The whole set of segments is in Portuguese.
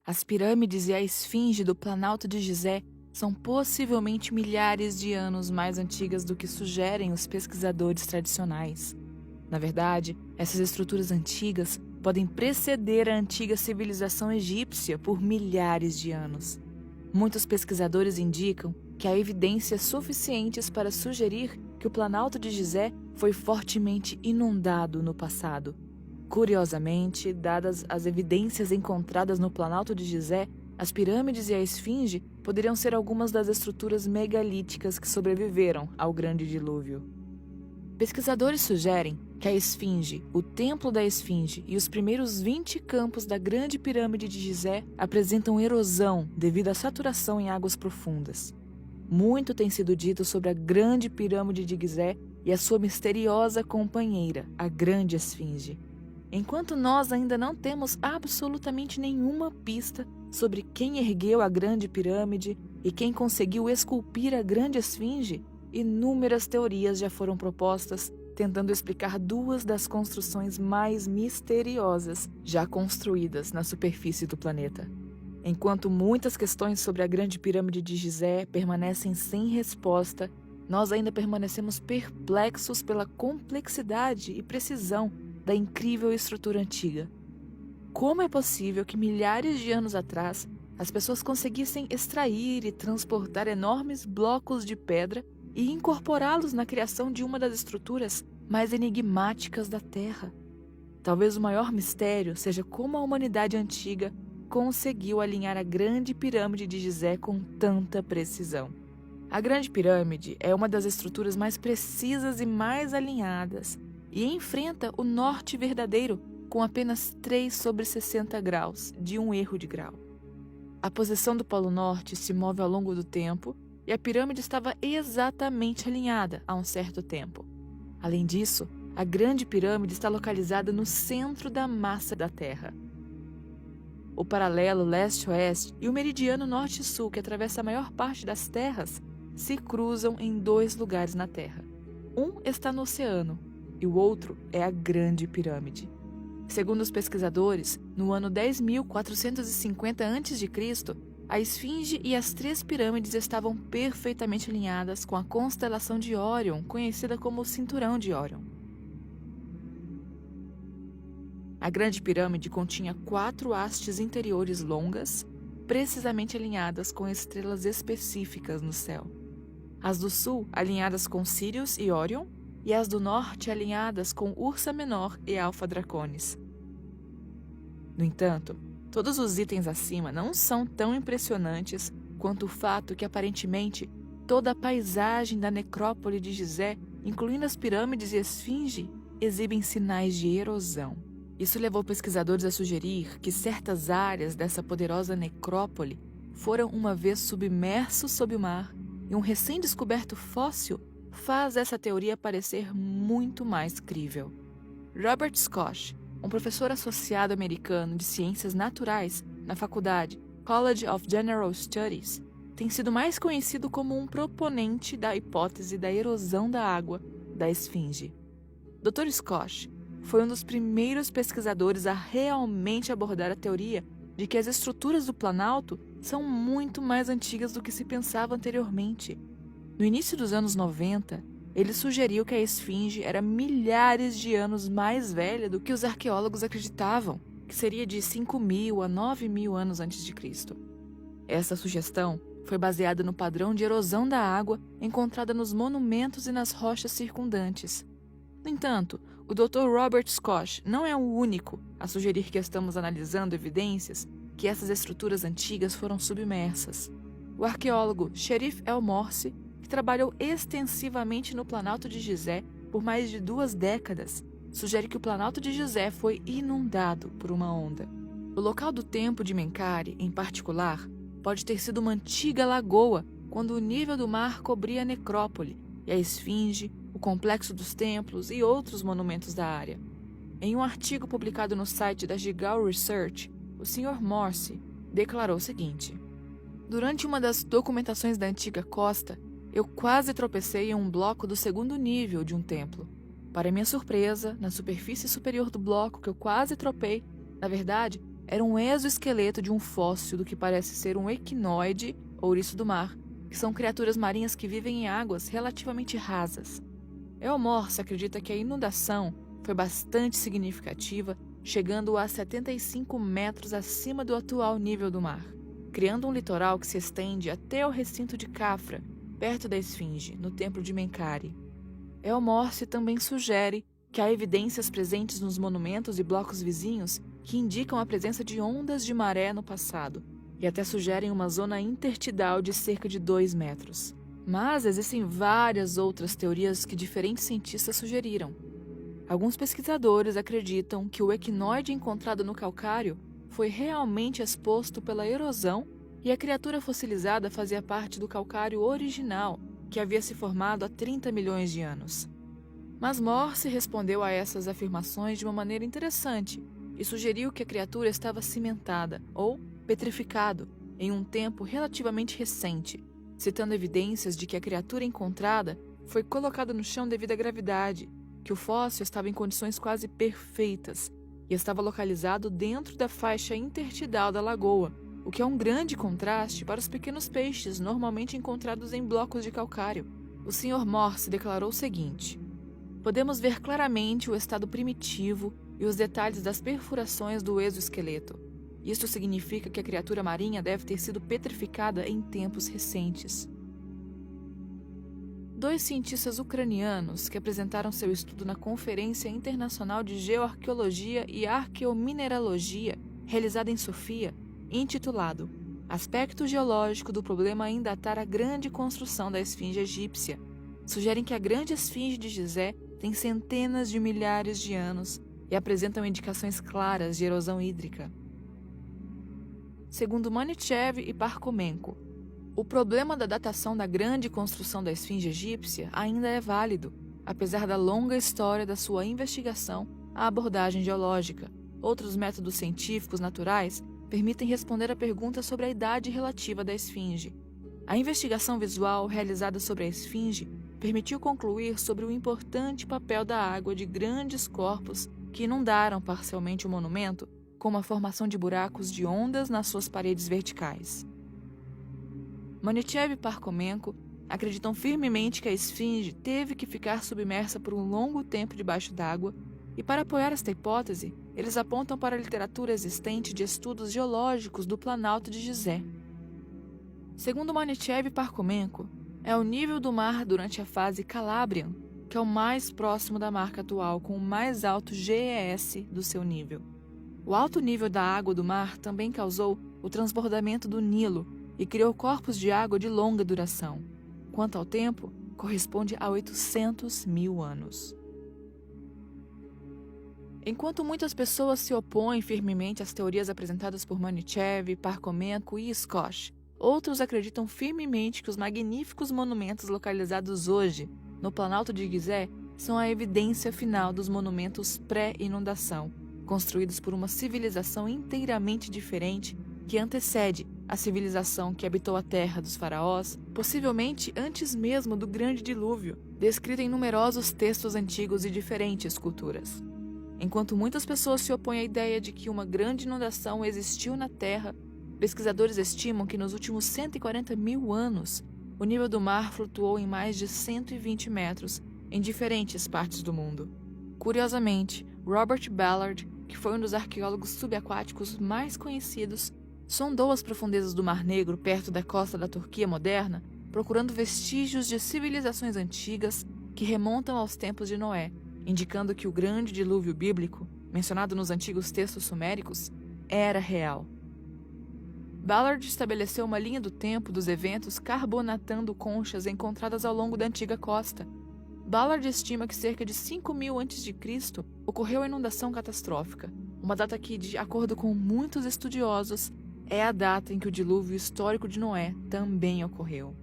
As pirâmides e a esfinge do Planalto de Gizé são possivelmente milhares de anos mais antigas do que sugerem os pesquisadores tradicionais. Na verdade, essas estruturas antigas podem preceder a antiga civilização egípcia por milhares de anos. Muitos pesquisadores indicam que há evidências suficientes para sugerir que o Planalto de Gizé foi fortemente inundado no passado. Curiosamente, dadas as evidências encontradas no Planalto de Gizé, as pirâmides e a esfinge poderiam ser algumas das estruturas megalíticas que sobreviveram ao Grande Dilúvio. Pesquisadores sugerem que a esfinge, o Templo da Esfinge e os primeiros 20 campos da Grande Pirâmide de Gizé apresentam erosão devido à saturação em águas profundas. Muito tem sido dito sobre a Grande Pirâmide de Gizé e a sua misteriosa companheira, a Grande Esfinge. Enquanto nós ainda não temos absolutamente nenhuma pista sobre quem ergueu a Grande Pirâmide e quem conseguiu esculpir a Grande Esfinge, inúmeras teorias já foram propostas tentando explicar duas das construções mais misteriosas já construídas na superfície do planeta. Enquanto muitas questões sobre a Grande Pirâmide de Gizé permanecem sem resposta, nós ainda permanecemos perplexos pela complexidade e precisão da incrível estrutura antiga. Como é possível que milhares de anos atrás as pessoas conseguissem extrair e transportar enormes blocos de pedra e incorporá-los na criação de uma das estruturas mais enigmáticas da Terra? Talvez o maior mistério seja como a humanidade antiga conseguiu alinhar a Grande Pirâmide de Gizé com tanta precisão. A Grande Pirâmide é uma das estruturas mais precisas e mais alinhadas e enfrenta o norte verdadeiro com apenas 3/60 graus de um erro de grau. A posição do Polo Norte se move ao longo do tempo e a pirâmide estava exatamente alinhada há um certo tempo. Além disso, a Grande Pirâmide está localizada no centro da massa da Terra. O paralelo leste-oeste e o meridiano norte-sul, que atravessa a maior parte das terras, se cruzam em 2 lugares na Terra. Um está no oceano e o outro é a Grande Pirâmide. Segundo os pesquisadores, no ano 10.450 a.C., a Esfinge e as 3 pirâmides estavam perfeitamente alinhadas com a constelação de Órion, conhecida como o Cinturão de Órion. A Grande Pirâmide continha 4 hastes interiores longas, precisamente alinhadas com estrelas específicas no céu. As do sul alinhadas com Sirius e Órion, e as do norte alinhadas com Ursa Menor e Alfa Draconis. No entanto, todos os itens acima não são tão impressionantes quanto o fato que, aparentemente, toda a paisagem da necrópole de Gizé, incluindo as pirâmides e a esfinge, exibem sinais de erosão. Isso levou pesquisadores a sugerir que certas áreas dessa poderosa necrópole foram uma vez submersos sob o mar, e um recém-descoberto fóssil faz essa teoria parecer muito mais crível. Robert Schoch, um professor associado americano de ciências naturais na faculdade College of General Studies, tem sido mais conhecido como um proponente da hipótese da erosão da água da esfinge. Dr. Schoch foi um dos primeiros pesquisadores a realmente abordar a teoria de que as estruturas do Planalto são muito mais antigas do que se pensava anteriormente. No início dos anos 90, ele sugeriu que a esfinge era milhares de anos mais velha do que os arqueólogos acreditavam, que seria de 5.000 a 9.000 anos antes de Cristo. Essa sugestão foi baseada no padrão de erosão da água encontrada nos monumentos e nas rochas circundantes. No entanto, o Dr. Robert Schoch não é o único a sugerir que estamos analisando evidências que essas estruturas antigas foram submersas. O arqueólogo Sherif El-Morsi, que trabalhou extensivamente no Planalto de Gizé por mais de 2 décadas, sugere que o Planalto de Gizé foi inundado por uma onda. O local do Templo de Menkaure, em particular, pode ter sido uma antiga lagoa quando o nível do mar cobria a necrópole e a esfinge, o complexo dos templos e outros monumentos da área. Em um artigo publicado no site da Gigal Research, o Sr. Morsi declarou o seguinte: durante uma das documentações da antiga costa, eu quase tropecei em um bloco do 2º nível de um templo. Para minha surpresa, na superfície superior do bloco que eu quase tropei, na verdade, era um exoesqueleto de um fóssil do que parece ser um equinoide, ouriço do mar, que são criaturas marinhas que vivem em águas relativamente rasas. Elmore acredita que a inundação foi bastante significativa, chegando a 75 metros acima do atual nível do mar, criando um litoral que se estende até o recinto de Khafra, perto da Esfinge, no templo de Menkaure. Elmore também sugere que há evidências presentes nos monumentos e blocos vizinhos que indicam a presença de ondas de maré no passado, e até sugerem uma zona intertidal de cerca de 2 metros. Mas existem várias outras teorias que diferentes cientistas sugeriram. Alguns pesquisadores acreditam que o equinoide encontrado no calcário foi realmente exposto pela erosão e a criatura fossilizada fazia parte do calcário original, que havia se formado há 30 milhões de anos. Mas Morse respondeu a essas afirmações de uma maneira interessante e sugeriu que a criatura estava cimentada, ou petrificado, em um tempo relativamente recente, citando evidências de que a criatura encontrada foi colocada no chão devido à gravidade, que o fóssil estava em condições quase perfeitas e estava localizado dentro da faixa intertidal da lagoa, o que é um grande contraste para os pequenos peixes normalmente encontrados em blocos de calcário. O Sr. Morse declarou o seguinte: podemos ver claramente o estado primitivo e os detalhes das perfurações do exoesqueleto. Isto significa que a criatura marinha deve ter sido petrificada em tempos recentes. 2 cientistas ucranianos que apresentaram seu estudo na Conferência Internacional de Geoarqueologia e Arqueomineralogia, realizada em Sofia, intitulado Aspecto Geológico do Problema em Datar a Grande Construção da Esfinge Egípcia, sugerem que a Grande Esfinge de Gizé tem centenas de milhares de anos e apresentam indicações claras de erosão hídrica. Segundo Manichev e Parkhomenko, o problema da datação da grande construção da Esfinge egípcia ainda é válido, apesar da longa história da sua investigação à abordagem geológica. Outros métodos científicos naturais permitem responder a pergunta sobre a idade relativa da Esfinge. A investigação visual realizada sobre a Esfinge permitiu concluir sobre o importante papel da água de grandes corpos que inundaram parcialmente o monumento, como a formação de buracos de ondas nas suas paredes verticais. Manichev e Parkhomenko acreditam firmemente que a Esfinge teve que ficar submersa por um longo tempo debaixo d'água, e para apoiar esta hipótese, eles apontam para a literatura existente de estudos geológicos do Planalto de Gizé. Segundo Manichev e Parkhomenko, é o nível do mar durante a fase Calabrian, que é o mais próximo da marca atual com o mais alto GES do seu nível. O alto nível da água do mar também causou o transbordamento do Nilo e criou corpos de água de longa duração. Quanto ao tempo, corresponde a 800 mil anos. Enquanto muitas pessoas se opõem firmemente às teorias apresentadas por Manichev, Parkhomenko e Scott, outros acreditam firmemente que os magníficos monumentos localizados hoje no Planalto de Gizé são a evidência final dos monumentos pré-inundação, construídos por uma civilização inteiramente diferente que antecede a civilização que habitou a terra dos faraós, possivelmente antes mesmo do Grande Dilúvio, descrita em numerosos textos antigos e diferentes culturas. Enquanto muitas pessoas se opõem à ideia de que uma grande inundação existiu na Terra, pesquisadores estimam que nos últimos 140 mil anos, o nível do mar flutuou em mais de 120 metros em diferentes partes do mundo. Curiosamente, Robert Ballard, que foi um dos arqueólogos subaquáticos mais conhecidos, sondou as profundezas do Mar Negro perto da costa da Turquia moderna, procurando vestígios de civilizações antigas que remontam aos tempos de Noé, indicando que o grande dilúvio bíblico, mencionado nos antigos textos suméricos, era real. Ballard estabeleceu uma linha do tempo dos eventos carbonatando conchas encontradas ao longo da antiga costa. Ballard estima que cerca de 5.000 a.C. ocorreu a inundação catastrófica, uma data que, de acordo com muitos estudiosos, é a data em que o dilúvio histórico de Noé também ocorreu.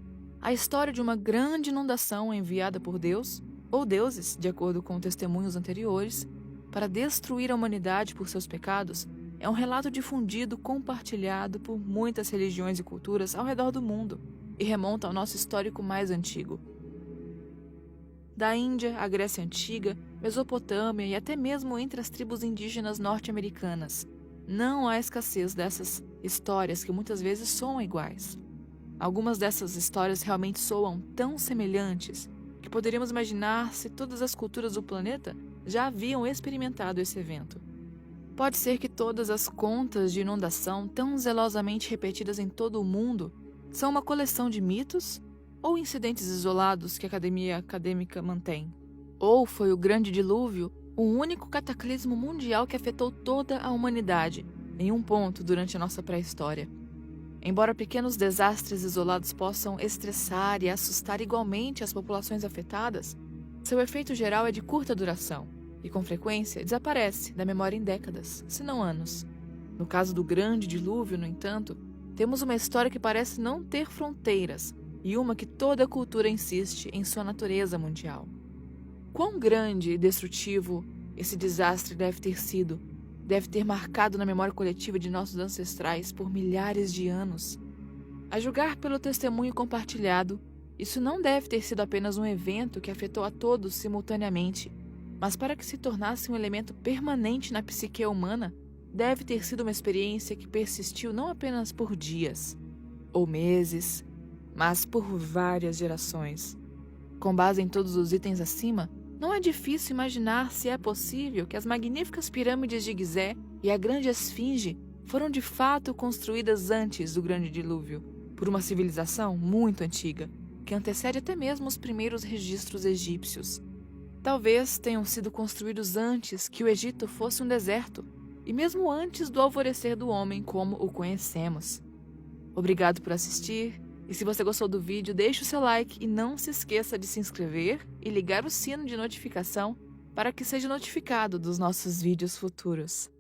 A história de uma grande inundação enviada por Deus, ou deuses, de acordo com testemunhos anteriores, para destruir a humanidade por seus pecados, é um relato difundido, compartilhado por muitas religiões e culturas ao redor do mundo e remonta ao nosso histórico mais antigo. Da Índia à Grécia Antiga, Mesopotâmia e até mesmo entre as tribos indígenas norte-americanas, não há escassez dessas histórias que muitas vezes soam iguais. Algumas dessas histórias realmente soam tão semelhantes que poderíamos imaginar se todas as culturas do planeta já haviam experimentado esse evento. Pode ser que todas as contas de inundação tão zelosamente repetidas em todo o mundo são uma coleção de mitos ou incidentes isolados que a academia acadêmica mantém. Ou foi o Grande Dilúvio o único cataclismo mundial que afetou toda a humanidade, em um ponto durante a nossa pré-história. Embora pequenos desastres isolados possam estressar e assustar igualmente as populações afetadas, seu efeito geral é de curta duração e, com frequência, desaparece da memória em décadas, se não anos. No caso do Grande Dilúvio, no entanto, temos uma história que parece não ter fronteiras e uma que toda a cultura insiste em sua natureza mundial. Quão grande e destrutivo esse desastre deve ter sido, deve ter marcado na memória coletiva de nossos ancestrais por milhares de anos. A julgar pelo testemunho compartilhado, isso não deve ter sido apenas um evento que afetou a todos simultaneamente, mas para que se tornasse um elemento permanente na psique humana, deve ter sido uma experiência que persistiu não apenas por dias ou meses, mas por várias gerações. Com base em todos os itens acima, não é difícil imaginar se é possível que as magníficas pirâmides de Gizé e a grande esfinge foram de fato construídas antes do Grande Dilúvio, por uma civilização muito antiga, que antecede até mesmo os primeiros registros egípcios. Talvez tenham sido construídos antes que o Egito fosse um deserto, e mesmo antes do alvorecer do homem como o conhecemos. Obrigado por assistir. E se você gostou do vídeo, deixe o seu like e não se esqueça de se inscrever e ligar o sino de notificação para que seja notificado dos nossos vídeos futuros.